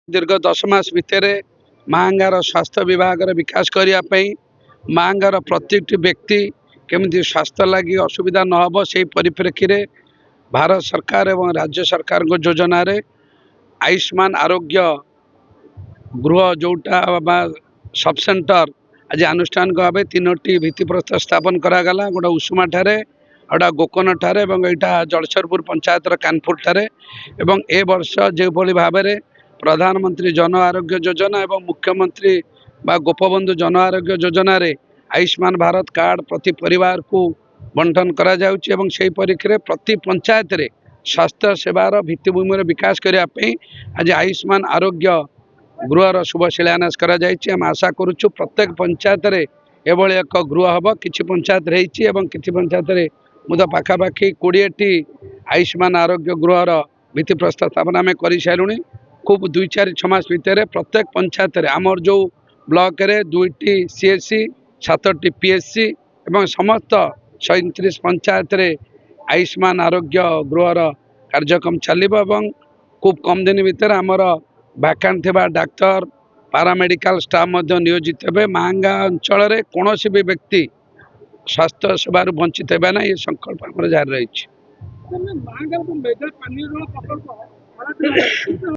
दीर्घ 10 मास भितर मांगार स्वास्थ्य विभाग विकास करने मांगार प्रत्येक व्यक्ति केमती स्वास्थ्य लगी असुविधा न हो से परिप्रेक्षी में भारत सरकार एवं राज्य सरकार योजना रे आयुष्मान आरोग्य गृह जोटा सब सेंटर आज आनुष्ठानिक भाव 3टी भित्तिप्रस्तर स्थापन करागला गोटे उषुमा ठारे गोटा गोकन ठारे यहाँ जलसरपुर पंचायतर कानपुर ठारे एवं ए वर्ष जो भाव में प्रधानमंत्री जन आरोग्य योजना एवं मुख्यमंत्री गोपबंधु जन आरोग्य योजना रे आयुष्मान भारत कार्ड प्रति परिवार को बंटन करा जाउछि एवं सेही परिप्रेक्षी प्रति पंचायत रे स्वास्थ्य सेवार भित्तिभूमि विकास करने आज आयुष्मान आरोग्य गृहर शुभ शिलान्यास करा जायछि। हम आशा करुछु प्रत्येक पंचायत रे एभଳି एक गृह हम किछि पंचायत रही एवं किछि पंचायत रे मुदा पाखापाखि 20टी आयुष्मान आरोग्य गृहर भित्तिप्रस्तर स्थापन आम कर सारूँ। खूब 2-4-6 मास भितर प्रत्येक पंचायत रे आमर जो ब्लॉक रे 2टी CSC 7टी PSC एवं समस्त 139 पंचायत रे आयुष्मान आरोग्य गृहर कार्यक्रम चलिबो एवं खूब कम दिन भितर आमर वैकेंट थिबा डाक्तर पारामेडिकल स्टाफ मध्य नियोजित हेबे। मांगा अंचल रे कोनोसी भी व्यक्ति स्वास्थ्य सेवार वंचित हेबे ना ये संकल्प आमर जारी रही।